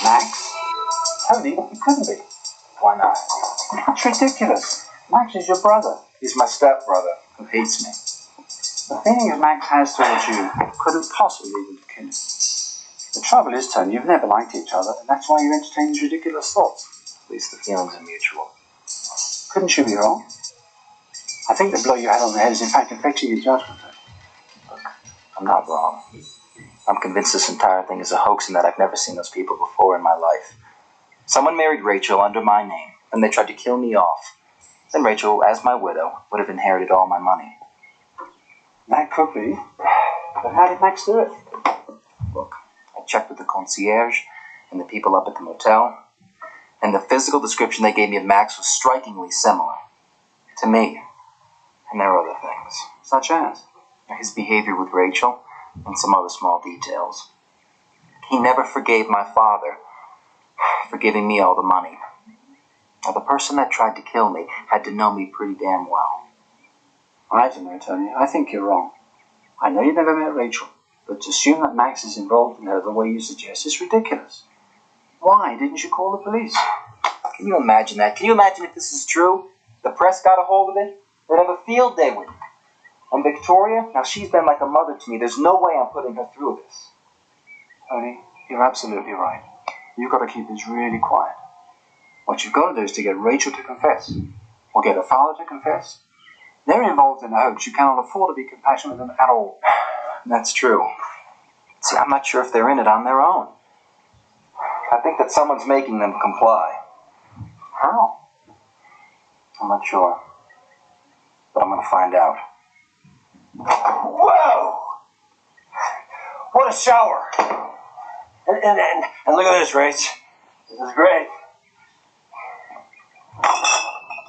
Max? Tony, you couldn't be. Why not? That's ridiculous. Max is your brother. He's my stepbrother who hates me. The feeling Max has towards you couldn't possibly lead to killing. The trouble is, Tony, you've never liked each other, and that's why you entertain these ridiculous thoughts. At least the feelings are mutual. Couldn't you be wrong? I think the blow you had on the head is in fact affecting your judgment. Look, I'm not wrong. I'm convinced this entire thing is a hoax and that I've never seen those people before in my life. Someone married Rachel under my name, and they tried to kill me off. Then Rachel, as my widow, would have inherited all my money. That could be. But how did Max do it? Look, I checked with the concierge and the people up at the motel, and the physical description they gave me of Max was strikingly similar to me. And there are other things. Such as? His behavior with Rachel and some other small details. He never forgave my father for giving me all the money. Now, the person that tried to kill me had to know me pretty damn well. I don't know, Tony. I think you're wrong. I know you never met Rachel, but to assume that Max is involved in her the way you suggest is ridiculous. Why didn't you call the police? Can you imagine that? Can you imagine if this is true? The press got a hold of it? They'd have a field day with it. And Victoria, now she's been like a mother to me. There's no way I'm putting her through this. Tony, you're absolutely right. You've got to keep this really quiet. What you've got to do is to get Rachel to confess, or get her father to confess. They're involved in a hoax. You cannot afford to be compassionate with them at all. That's true. See, I'm not sure if they're in it on their own. I think that someone's making them comply. How? I'm not sure. But I'm going to find out. Whoa! What a shower! And look at this, Rach. This is great.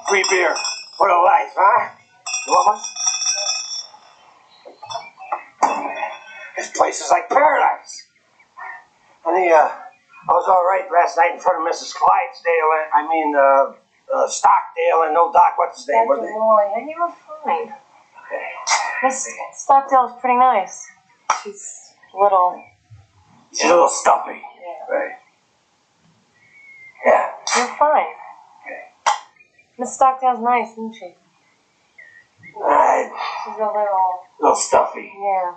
Free beer for the life, huh? You want one? This place is like paradise. Honey, I was all right last night in front of Mrs. Clydesdale. Stockdale and no Doc. What's his name? Dr. Roy, and you were fine. Okay. Miss Stockdale's pretty nice. She's a little... She's a little stuffy. Yeah. Right. Yeah. You're fine. Okay. Miss Stockdale's nice, isn't she? Right. She's a Little stuffy. Yeah.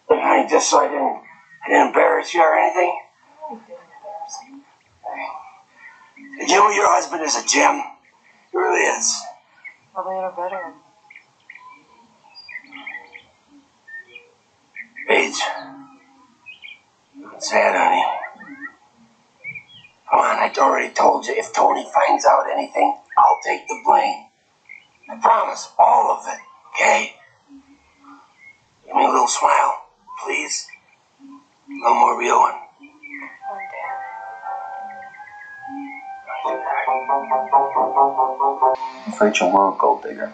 Look, honey, just so I didn't embarrass you or anything. Oh, you didn't embarrass me. Did you know your husband is a gem? He really is. Probably in a better. Paige. You can say it, honey. Come on, I already told you, if Tony finds out anything, I'll take the blame. I promise, all of it, okay? Give me a little smile, please. A little more real one. If Rachel were a gold digger,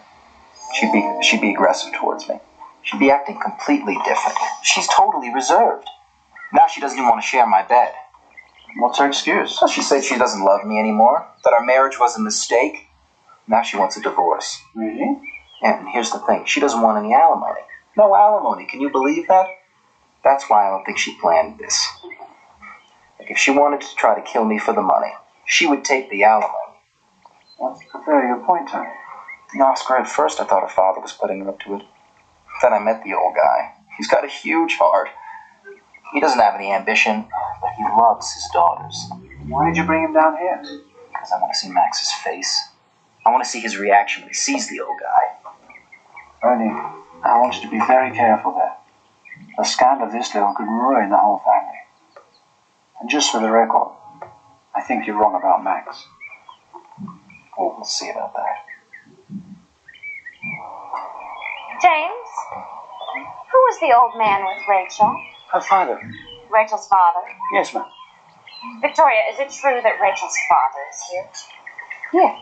she'd be aggressive towards me. She'd be acting completely different. She's totally reserved. Now she doesn't even want to share my bed. What's her excuse? Well, she said she doesn't love me anymore, that our marriage was a mistake. Now she wants a divorce. Really? And here's the thing, she doesn't want any alimony. No alimony, can you believe that? That's why I don't think she planned this. Like, if she wanted to try to kill me for the money, she would take the alimony. That's a very good point, Tony. Oscar, at first I thought her father was putting her up to it. Then I met the old guy. He's got a huge heart. He doesn't have any ambition, but he loves his daughters. Why did you bring him down here? Because I want to see Max's face. I want to see his reaction when he sees the old guy. Tony, I want you to be very careful there. A scandal of this level could ruin the whole family. And just for the record, I think you're wrong about Max. Well, we'll see about that. James, who was the old man with Rachel? Her father. Rachel's father? Yes, ma'am. Victoria, is it true that Rachel's father is here? Yeah.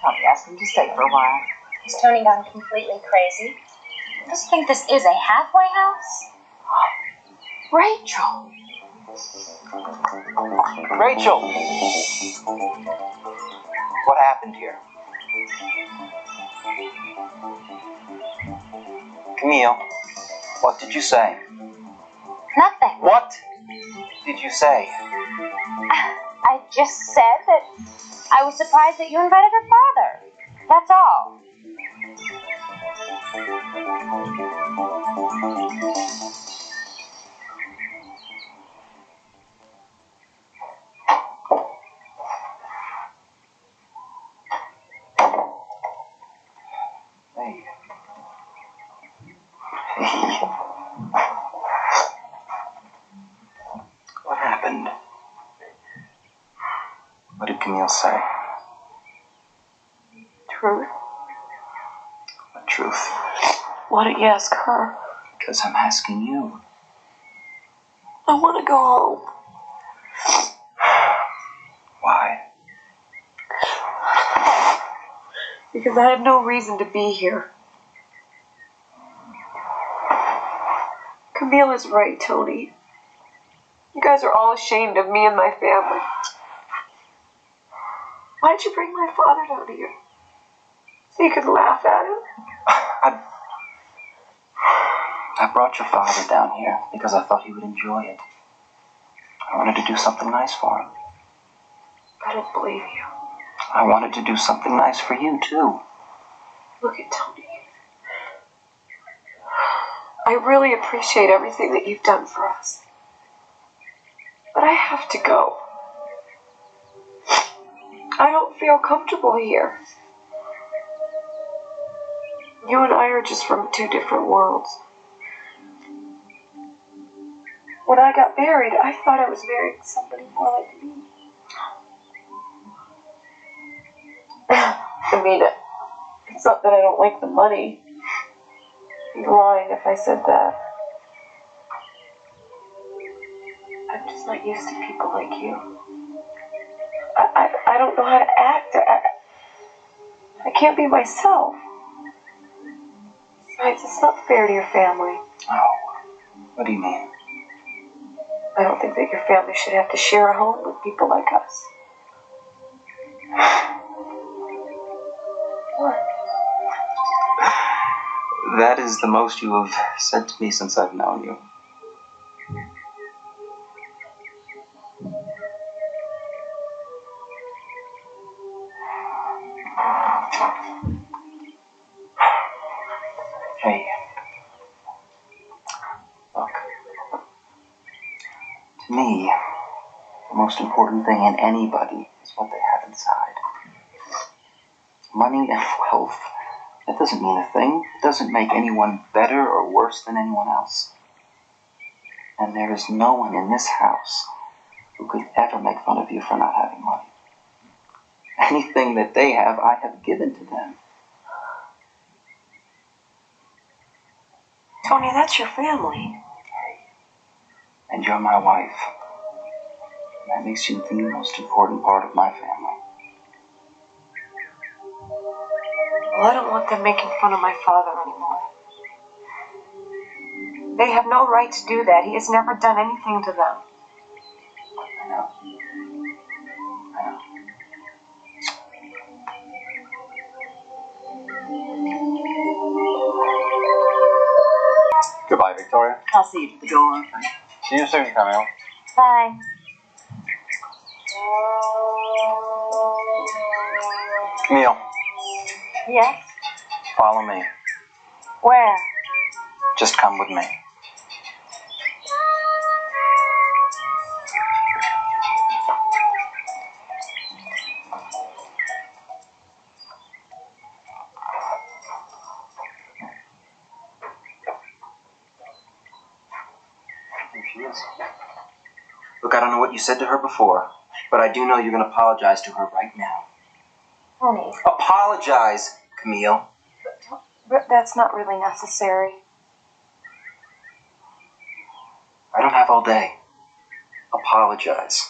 Tony asked him to stay for a while. Has Tony gone completely crazy? Does he think this is a halfway house? Rachel! Rachel! What happened here? Camille, what did you say? Nothing. What did you say? I just said that I was surprised that you invited her father. That's all. Hey. Hey. What happened? What did Camille say? Truth? What truth? Why don't you ask her? Because I'm asking you. I want to go home. Why? Because I have no reason to be here. Camille is right, Tony. You guys are all ashamed of me and my family. Why did you bring my father down here? So you could laugh at him? I brought your father down here because I thought he would enjoy it. I wanted to do something nice for him. I don't believe you. I wanted to do something nice for you, too. Look at Tony. I really appreciate everything that you've done for us. But I have to go. I don't feel comfortable here. You and I are just from two different worlds. When I got married, I thought I was marrying somebody more like me. I mean, it's not that I don't like the money. I'd be lying if I said that. I'm just not used to people like you. I don't know how to act. I can't be myself. Besides, it's not fair to your family. Oh, what do you mean? I don't think that your family should have to share a home with people like us. What? That is the most you have said to me since I've known you. Hey. Look. To me, the most important thing in anybody is what they have inside. Money and wealth, that doesn't mean a thing. It doesn't make anyone better or worse than anyone else. And there is no one in this house who could ever make fun of you for not having money. Anything that they have, I have given to them. Tony, that's your family. And you're my wife. And that makes you the most important part of my family. Well, I don't want them making fun of my father anymore. They have no right to do that. He has never done anything to them. I know. I know. Goodbye, Victoria. I'll see you to the door. See you soon, Camille. Bye. Camille, Yes? follow me. Where? Just come with me. Here she is. Look, I don't know what you said to her before, but I do know you're going to apologize to her right now. Tony. Apologize, Camille. But that's not really necessary. I don't have all day. Apologize.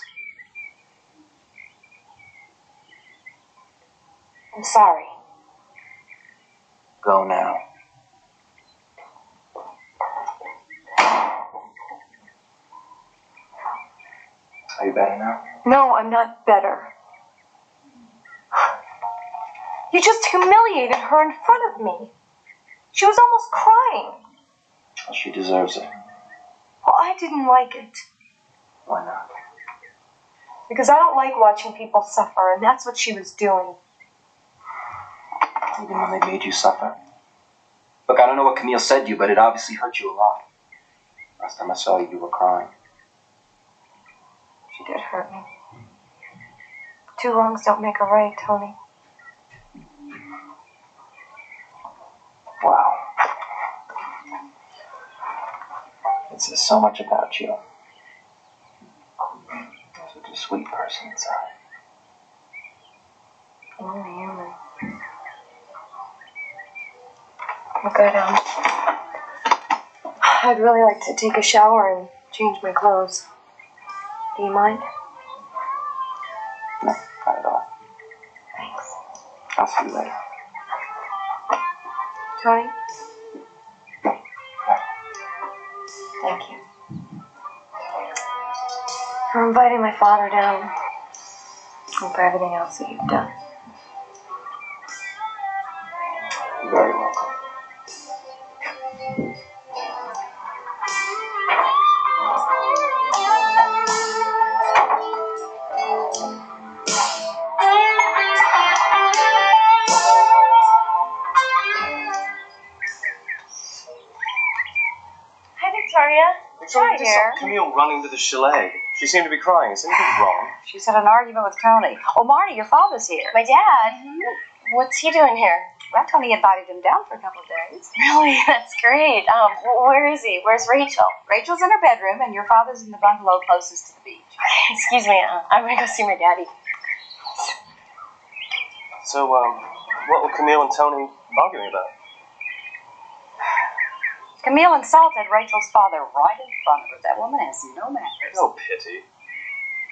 I'm sorry. Go now. Are you better now? No, I'm not better. You just humiliated her in front of me. She was almost crying. Well, she deserves it. Well, I didn't like it. Why not? Because I don't like watching people suffer, and that's what she was doing. Even when they made you suffer. Look, I don't know what Camille said to you, but it obviously hurt you a lot. Last time I saw you, you were crying. She did hurt me. Two wrongs don't make a right, Tony. Wow. It says so much about you. You're such a sweet person inside. I'm only human. Look, I'd really like to take a shower and change my clothes. Do you mind? No, not at all. Thanks. I'll see you later. Tony? Thank you. For inviting my father down. And for everything else that you've done. You're very welcome. Victoria, just saw Camille running to the chalet. She seemed to be crying. Is anything wrong? She's had an argument with Tony. Oh, Marty, your father's here. My dad? What's he doing here? Well, Tony invited him down for a couple of days. Really? That's great. Where is he? Where's Rachel? Rachel's in her bedroom, and your father's in the bungalow closest to the beach. Excuse me, I'm gonna go see my daddy. So, what were Camille and Tony arguing about? Camille insulted Rachel's father right in front of her. That woman has no manners. No pity.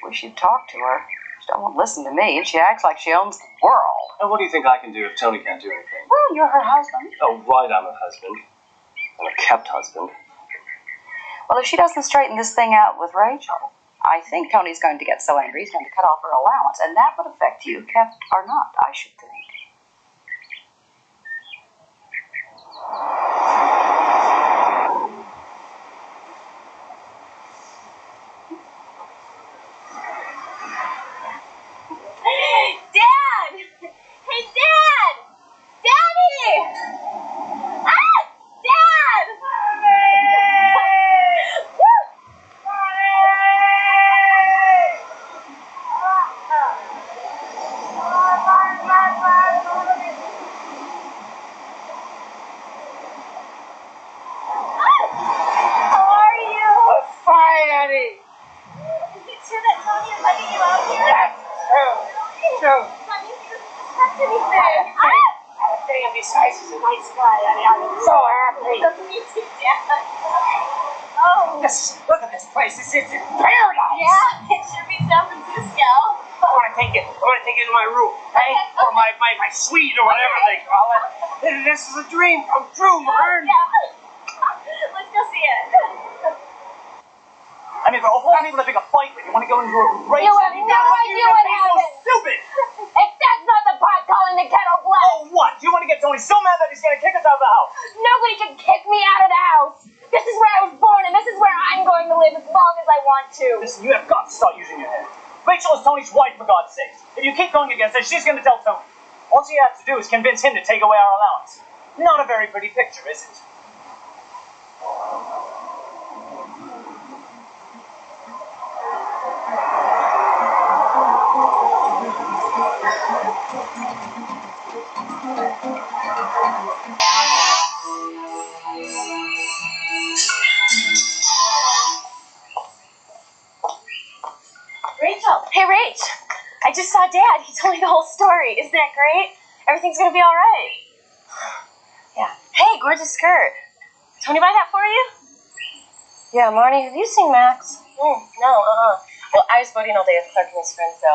Wish you'd talk to her. She don't want to listen to me, and she acts like she owns the world. And what do you think I can do if Tony can't do anything? Well, you're her husband. Oh, right, I'm a husband. I'm a kept husband. Well, if she doesn't straighten this thing out with Rachel, I think Tony's going to get so angry he's going to cut off her allowance, and that would affect you, kept or not, I should think. Dad! Hey, Dad! Daddy! Ah! Dad! How are you? Fine, Eddie. Is it true that Tony is letting you out here? Yes, true. True. That means he doesn't suspect anything. And besides, he's a nice guy, Eddie. I'm so happy. Me too, Dad. Oh. Look at this place. This is paradise. Yeah, it should be San Francisco. I want to take it. To my room, hey? Or my suite, or whatever they call it. This is a dream come true, Vern. Yeah. Let's go see it. I mean, for a whole people to pick a fight with, you want to go into a race? You have no idea what happened. So stupid. If that's not the pot calling the kettle black. Oh, what? You want to get Tony so mad that he's going to kick us out of the house? Nobody can kick me out of the house. This is where I was born, and this is where I'm going to live as long as I want to. Listen, you have got to start using your head. Rachel is Tony's wife, for God's sake. If you keep going against her, she's going to tell Tony. All she has to do is convince him to take away our allowance. Not a very pretty picture, is it? Rachel. Hey, Rach. I just saw Dad. He told me the whole story. Isn't that great? Everything's going to be all right. Yeah. Hey, gorgeous skirt. Tony buy that for you? Yeah, Marty, have you seen Max? No. Well, I was boating all day with Clark and his friends, so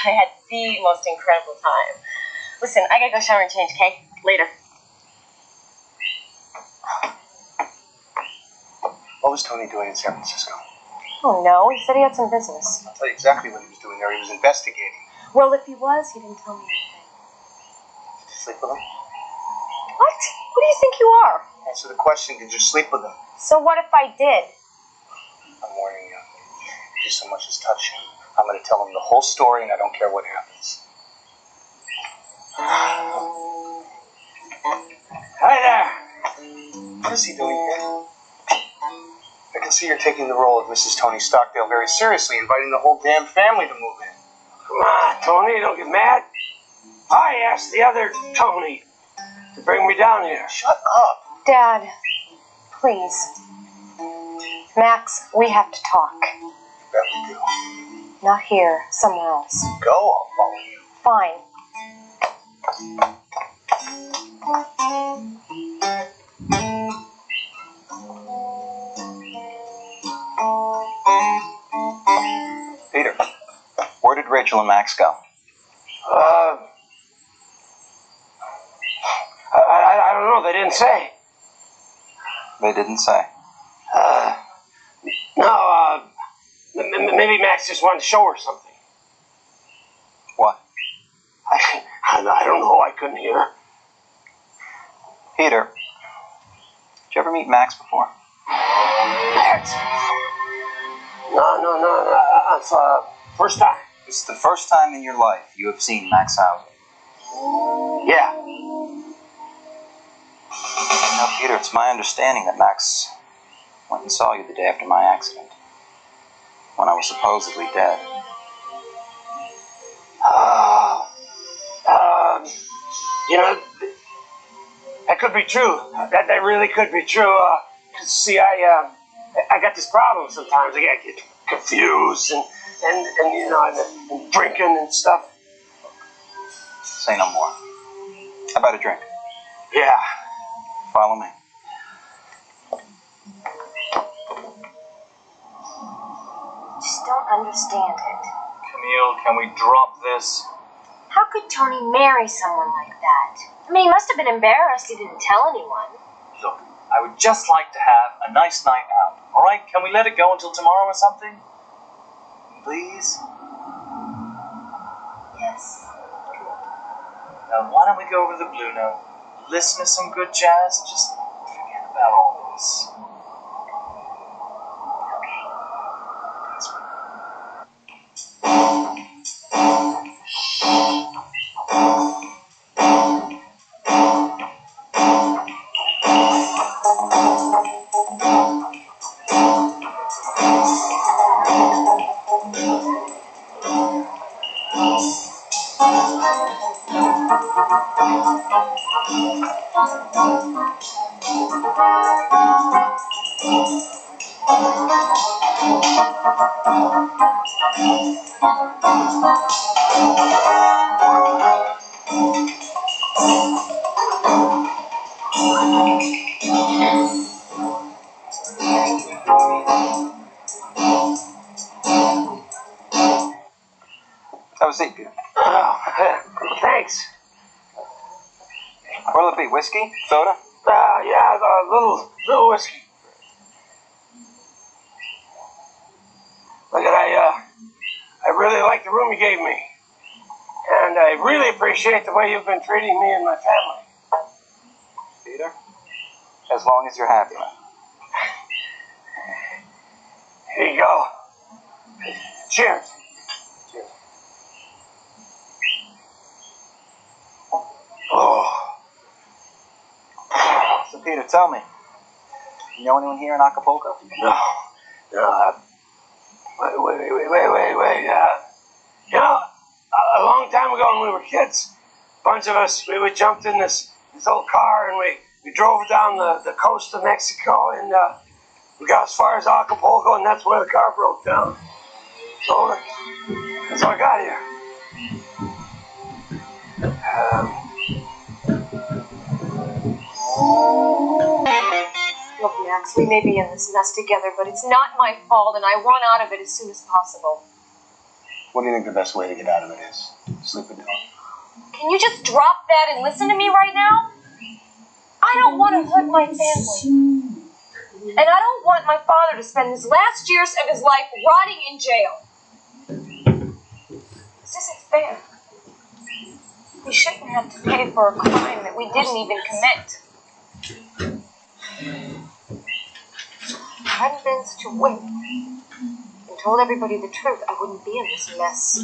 I had the most incredible time. Listen, I gotta go shower and change, okay? Later. What was Tony doing in San Francisco? Oh, no, he said he had some business. I'll tell you exactly what he was doing there. He was investigating. Well, if he was, he didn't tell me anything. Did you sleep with him? What? Who do you think you are? Answer the question, did you sleep with him? So what if I did? I'm warning you. If you so much as touch him, I'm going to tell him the whole story, and I don't care what happens. Hi there. What is he doing here? I can see you're taking the role of Mrs. Tony Stockdail very seriously, inviting the whole damn family to move in. Come on, Tony, don't get mad. I asked the other Tony to bring me down here. Shut up. Dad, please. Max, we have to talk. Bet we do. Not here, somewhere else. Go, I'll follow you. Fine. Peter, where did Rachel and Max go? I don't know. They didn't say. They didn't say. No, maybe Max just wanted to show her something. What? I don't know. I couldn't hear. Peter, did you ever meet Max before? Max? No. It's first time. It's the first time in your life you have seen Max Hauser. Yeah. Now, Peter, it's my understanding that Max went and saw you the day after my accident, when I was supposedly dead. You know, that could be true. That really could be true. See, I got this problem sometimes. I get confused and you know, and drinking and stuff. Say no more. How about a drink? Yeah. Follow me. Just don't understand it. Camille, can we drop this? How could Tony marry someone like that? I mean, he must have been embarrassed he didn't tell anyone. Look, I would just like to have a nice night out. All right, can we let it go until tomorrow or something? Please? Yes. Now, why don't we go over to the Blue Note, listen to some good jazz, just forget about all this. Have a seat, Peter. Oh, thanks. What'll it be? Whiskey? Soda? Yeah, a little whiskey. Look at I really like the room you gave me, and I really appreciate the way you've been treating me and my family. Peter? As long as you're happy, man. Here you go. Cheers. Cheers. Oh. So, Peter, tell me. You know anyone here in Acapulco? No. Wait. You know, a long time ago when we were kids, a bunch of us, we jumped in this old car and we drove down the coast of Mexico and we got as far as Acapulco and that's where the car broke down. So that's how I got here. Look, Max, we may be in this mess together, but it's not my fault, and I want out of it as soon as possible. What do you think the best way to get out of it is? Sleep it down. Can you just drop that and listen to me right now? I don't want to hurt my family. And I don't want my father to spend his last years of his life rotting in jail. This isn't fair. We shouldn't have to pay for a crime that we didn't even commit. It hadn't been such a whim until told everybody the truth, I wouldn't be in this mess.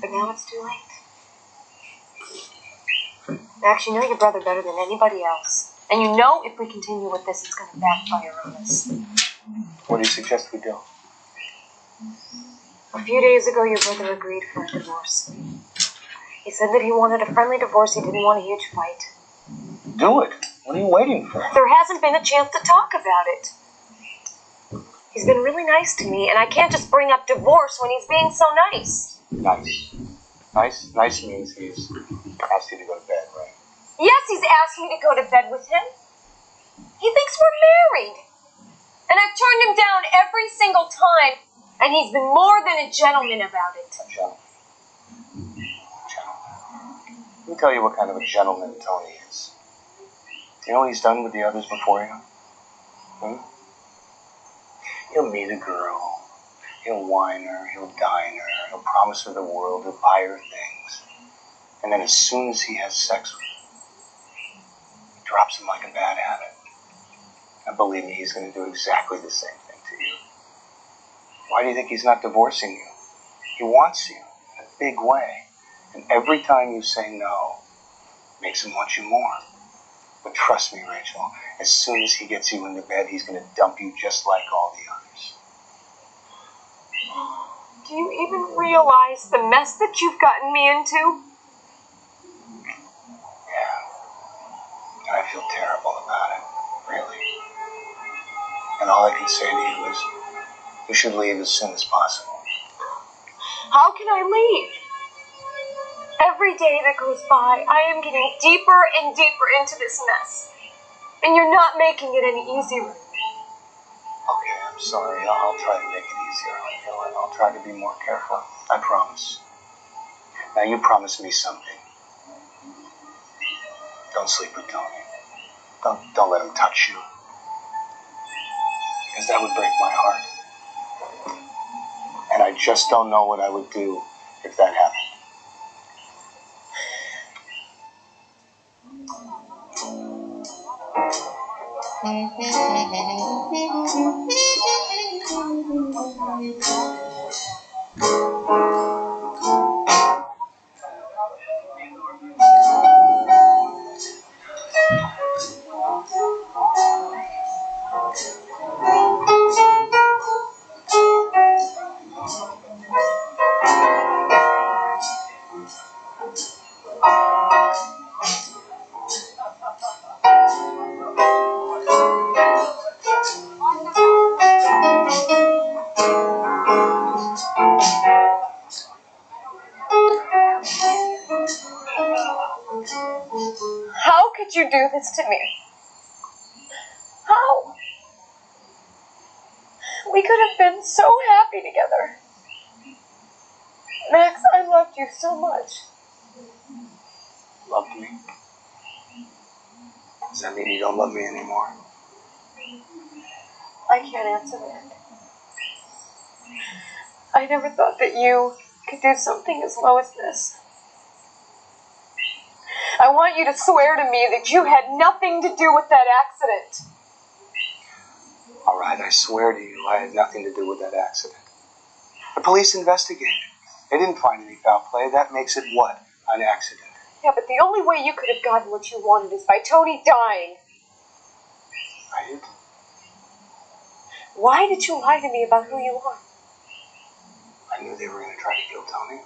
But now it's too late. Max, you know your brother better than anybody else. And you know if we continue with this, it's going to backfire on us. What do you suggest we do? A few days ago, your brother agreed for a divorce. He said that he wanted a friendly divorce. He didn't want a huge fight. Do it. What are you waiting for? There hasn't been a chance to talk about it. He's been really nice to me, and I can't just bring up divorce when he's being so nice. Nice. Nice means he's asked you to go to bed, right? Yes, he's asked me to go to bed with him. He thinks we're married. And I've turned him down every single time, and he's been more than a gentleman about it. A gentleman. Let me tell you what kind of a gentleman Tony is. You know what he's done with the others before you? He'll meet a girl. He'll wine her. He'll dine her. He'll promise her the world. He'll buy her things. And then as soon as he has sex with her, he drops him like a bad habit. And believe me, he's going to do exactly the same thing to you. Why do you think he's not divorcing you? He wants you in a big way. And every time you say no, it makes him want you more. But trust me, Rachel, as soon as he gets you into bed, he's going to dump you just like all the others. Do you even realize the mess that you've gotten me into? Yeah. And I feel terrible about it, really. And all I can say to you is, you should leave as soon as possible. How can I leave? Every day that goes by, I am getting deeper and deeper into this mess. And you're not making it any easier. Okay, I'm sorry. I'll try to make it easier on you, and I'll try to be more careful. I promise. Now, you promise me something. Don't sleep with Tony. Don't let him touch you. Because that would break my heart. And I just don't know what I would do if that happened. How could you do this to me? How? We could have been so happy together. Max, I loved you so much. Loved me? Does that mean you don't love me anymore? I can't answer that. I never thought that you could do something as low as this. I want you to swear to me that you had nothing to do with that accident. All right, I swear to you, I had nothing to do with that accident. The police investigated. They didn't find any foul play. That makes it what? An accident. Yeah, but the only way you could have gotten what you wanted is by Tony dying. Right? Why did you lie to me about who you are? I knew they were going to try to kill Tony.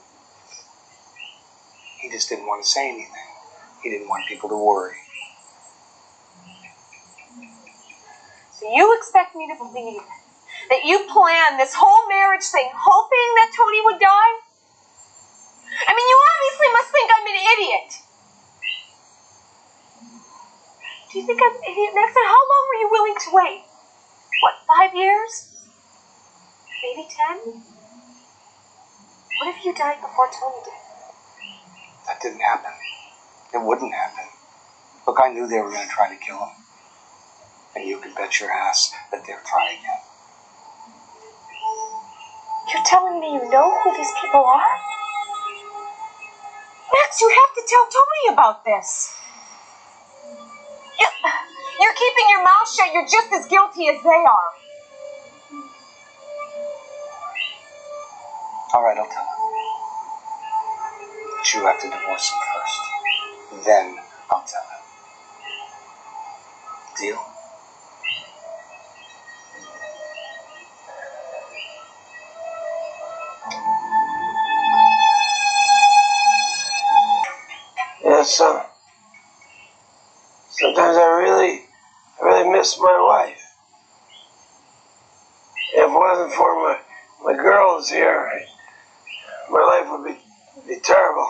He just didn't want to say anything. He didn't want people to worry. So you expect me to believe that you planned this whole marriage thing hoping that Tony would die? I mean, you obviously must think I'm an idiot. Do you think I'm an idiot, Max? And how long were you willing to wait? What, 5 years? Maybe 10? What if you died before Tony did? That didn't happen. It wouldn't happen. Look, I knew they were going to try to kill him. And you can bet your ass that they'll try again. You're telling me you know who these people are? Max, you have to tell Tony about this. You're keeping your mouth shut. You're just as guilty as they are. All right, I'll tell him. But you have to divorce him first. Then I'll tell him. Deal? Yeah, son. Sometimes I really miss my wife. If it wasn't for my girls here, my life would be terrible.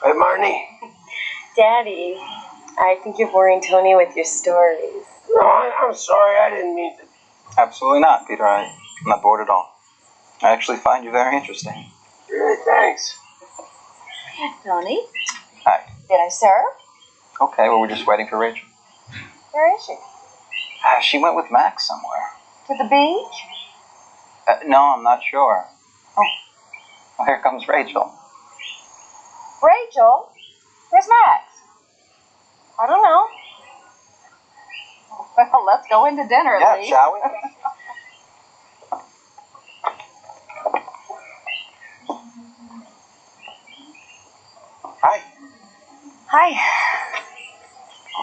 Right, Marnie? Daddy, I think you're boring Tony with your stories. No, I'm sorry. I didn't mean to. Absolutely not, Peter. I'm not bored at all. I actually find you very interesting. Really, thanks. Tony, Hi. did I serve? Okay, well, we're just waiting for Rachel. Where is she? She went with Max somewhere. To the beach? No, I'm not sure. Oh, well, here comes Rachel. Rachel? Where's Max? I don't know. Well, let's go into dinner, Yeah, Lee. shall we? Hi. Hi.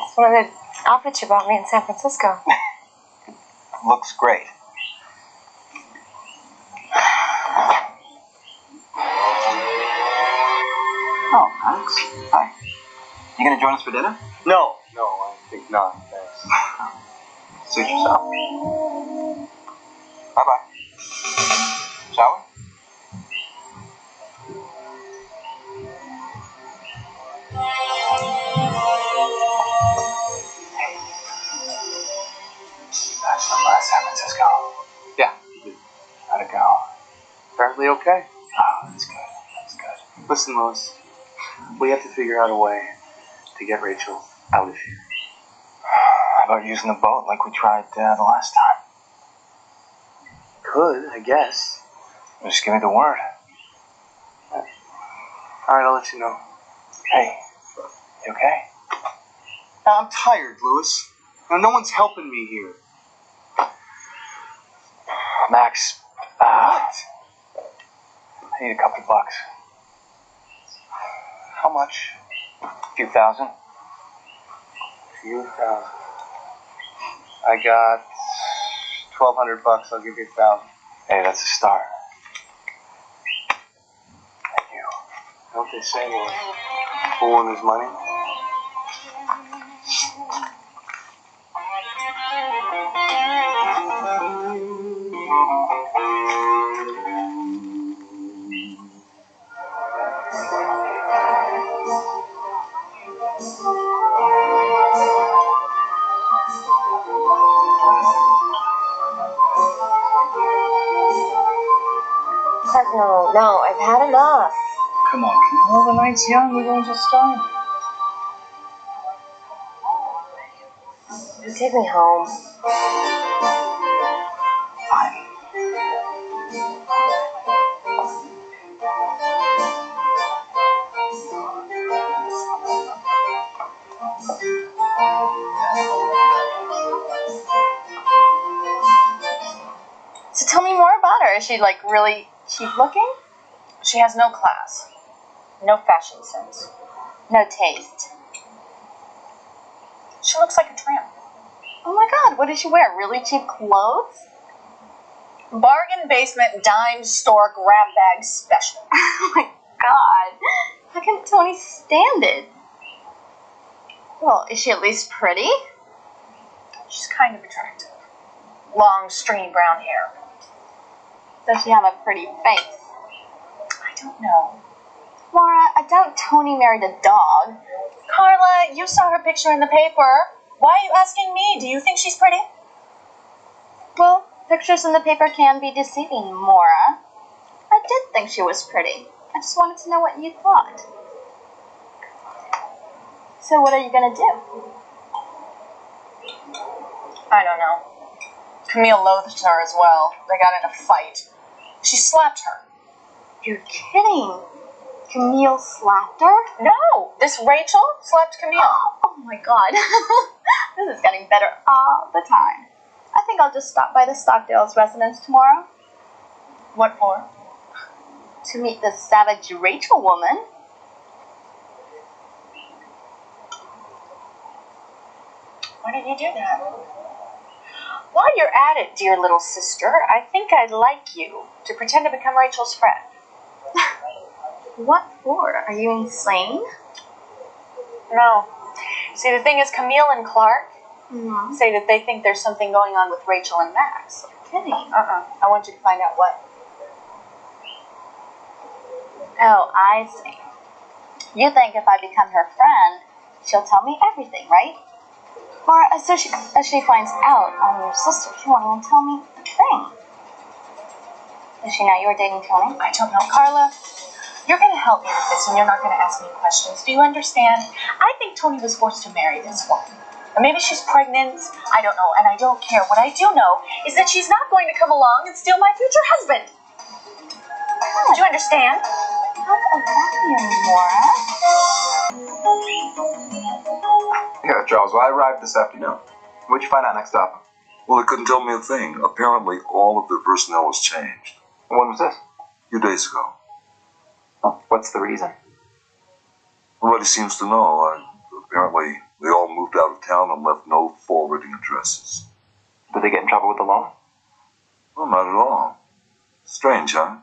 It's one of the outfits you bought me in San Francisco. Looks great. Oh, Max. Hi. You gonna join us for dinner? No, I think not. Thanks. Suit yourself. Bye-bye. Shall we? That's from last San Francisco. Yeah. How'd it go? Apparently okay. Oh, that's good. That's good. Listen, Lois, we have to figure out a way to get Rachel out of here. How about using the boat like we tried the last time? Could, I guess. Just give me the word. Alright, I'll let you know. Hey, you okay? I'm tired, Louis. No one's helping me here. Max, What? I need a couple bucks. How much? A few thousand. Few thousand. I got $1,200. I'll give you 1,000. Hey, that's a start. Thank you. Don't they say, Louis? Fool and his money? No, I've had enough. Come on, Camille, the night's young. We're going to start. Take me home. Fine. So tell me more about her. Is she, like, really cheap looking? She has no class. No fashion sense. No taste. She looks like a tramp. Oh my god, what does she wear? Really cheap clothes? Bargain basement dime store grab bag special. Oh my god. How can Tony stand it? Well, is she at least pretty? She's kind of attractive. Long, stringy brown hair. Does she have a pretty face? I don't know. Laura, I doubt Tony married a dog. Carla, you saw her picture in the paper. Why are you asking me? Do you think she's pretty? Well, pictures in the paper can be deceiving, Maura. I did think she was pretty. I just wanted to know what you thought. So what are you gonna do? I don't know. Camille loathed her as well. They got in a fight. She slapped her. You're kidding. Camille slapped her? No, this Rachel slapped Camille. Oh my god. This is getting better all the time. I think I'll just stop by the Stockdail's residence tomorrow. What for? to meet the savage Rachel woman. Why did you do that? While you're at it, dear little sister, I think I'd like you to pretend to become Rachel's friend. What for? Are you insane? No. See, the thing is, Camille and Clark Mm-hmm. say that they think there's something going on with Rachel and Max. Kidding. I want you to find out what. Oh, I see. You think if I become her friend, she'll tell me everything, right? Or as she finds out I'm your sister, she won't even tell me a thing. Does she know you were dating Tony? I don't know. Carla, you're going to help me with this and you're not going to ask me questions. Do you understand? I think Tony was forced to marry this woman. Or maybe she's pregnant. I don't know, and I don't care. What I do know is that she's not going to come along and steal my future husband. Do you understand? How about that anymore? Yeah, Charles, well, I arrived this afternoon. What'd you find out next stop? Well, they couldn't tell me a thing. Apparently, all of their personnel was changed. When was this? A few days ago. Oh, what's the reason? Nobody seems to know. Apparently, they all moved out of town and left no forwarding addresses. Did they get in trouble with the law? Well, not at all. Strange, huh?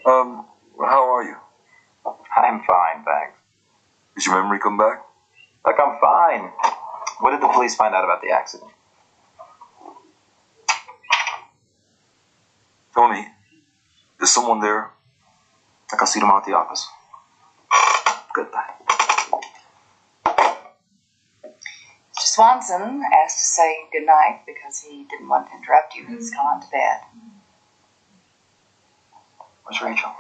How are you? I'm fine, thanks. Did your memory come back? Look, I'm fine. What did the police find out about the accident? Tony, is someone there? I'll see tomorrow at the office. Goodbye. Mr. Swanson asked to say goodnight because he didn't want to interrupt you. He's gone to bed. Where's Rachel?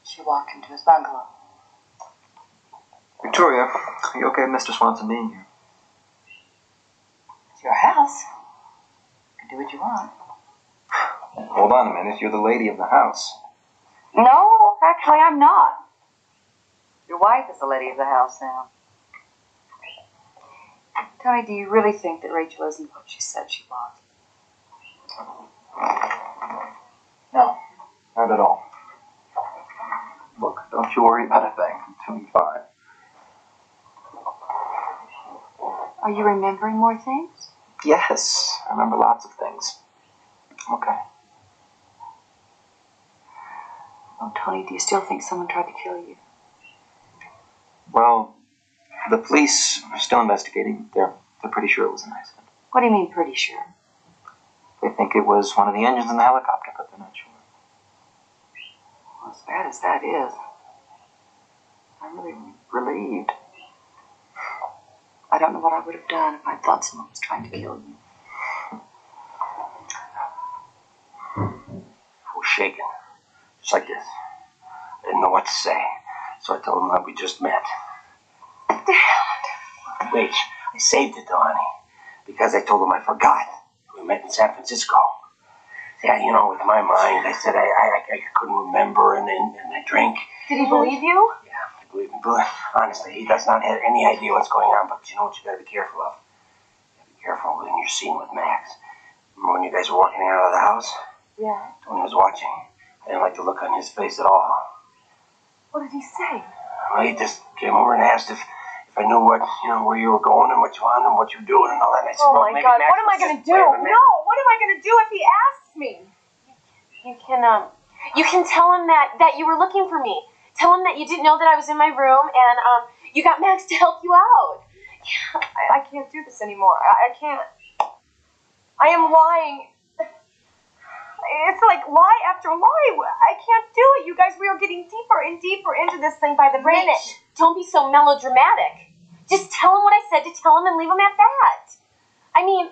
She walked into his bungalow. Victoria, are you okay with Mr. Swanson being here? It's your house. You can do what you want. Hold on a minute, you're the lady of the house. No, actually, I'm not. Your wife is the lady of the house now. Tony, do you really think that Rachel isn't what she said she was? No, not at all. Look, don't you worry about a thing. I'm doing fine. Are you remembering more things? Yes, I remember lots of things. Okay. Oh, Tony, do you still think someone tried to kill you? Well, the police are still investigating. They're pretty sure it was an accident. What do you mean, pretty sure? They think it was one of the engines in the helicopter, but they're not sure. Well, as bad as that is, I'm really relieved. I don't know what I would have done if I thought someone was trying to kill you. I was shaken. Just like this. I didn't know what to say. So I told him that we just met. Dad. Wait, I saved it, honey. Because I told him I forgot. We met in San Francisco. Yeah, you know, with my mind, I said I couldn't remember and I drank. Did he believe you? Yeah, I believe me. But honestly, he does not have any idea what's going on. But you know what you gotta be careful of? You gotta be careful when you're seen with Max. Remember when you guys were walking out of the house? Yeah. Tony was watching. I didn't like the look on his face at all. What did he say? Well, he just came over and asked if I knew what, where you were going and what you wanted and what you were doing and all that. And I said, Oh well, my maybe God, Max what am I was going to just do? playing with me. No, what am I going to do if he asks me? You can tell him that you were looking for me. Tell him that you didn't know that I was in my room and you got Max to help you out. Yeah, I can't do this anymore. I can't. I am lying. It's like lie after lie. I can't do it. You guys, we are getting deeper and deeper into this thing by the minute. Don't be so melodramatic. Just tell him what I said to tell him and leave him at that. I mean,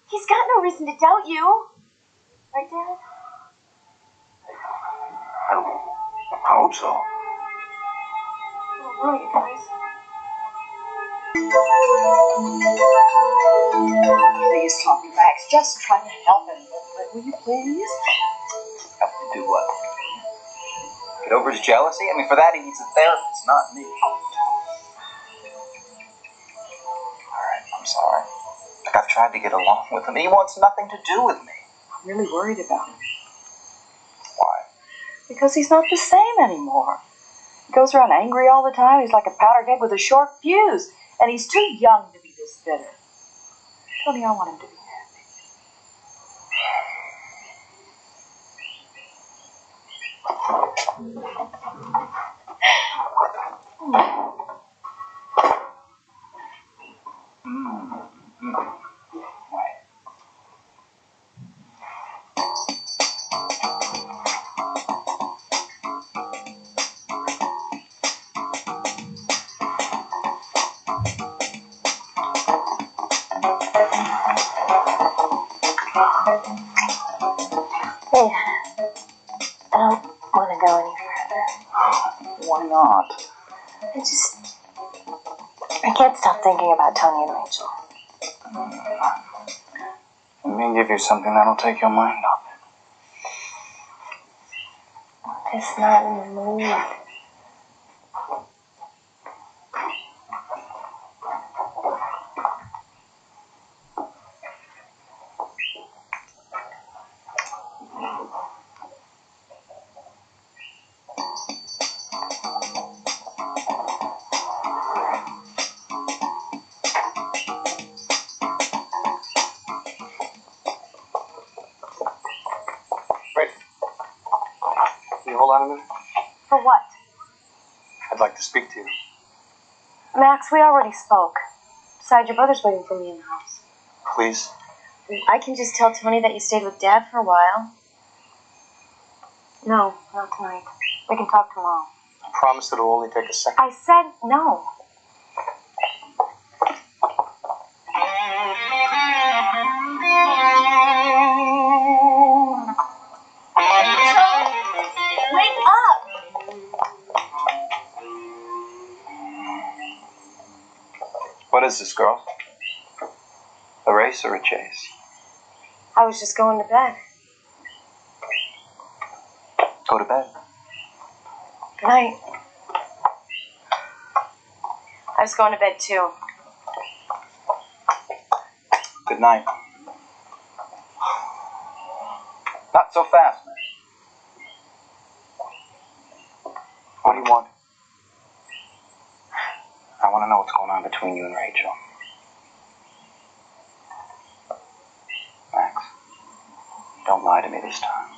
he's got no reason to doubt you. Right, Dad? I hope so. Oh, no, you guys. Please, Tommy Max, just try to help him. Will you please? Help him do what? Get over his jealousy? I mean, for that he needs a therapist, not me. Alright, I'm sorry. Look, I've tried to get along with him. He wants nothing to do with me. I'm really worried about him. Because he's not the same anymore. He goes around angry all the time. He's like a powdered keg with a short fuse. And he's too young to be this bitter. Tony, I want him to be Hey, I don't want to go any further. Why not? I can't stop thinking about Tony and Rachel. Let me give you something that'll take your mind off it. I'm just not in the mood. Can you hold on a minute? For what? I'd like to speak to you. Max, we already spoke. Besides, your brother's waiting for me in the house. Please. I can just tell Tony that you stayed with Dad for a while. No, not tonight. We can talk tomorrow. I promise that it'll only take a second. I said no. Wake up! What is this, girl? A race or a chase? I was just going to bed. Go to bed. Good night. I was going to bed too. Good night. Not so fast, man. What do you want? I want to know what's going on between you and Rachel. Max, don't lie to me this time.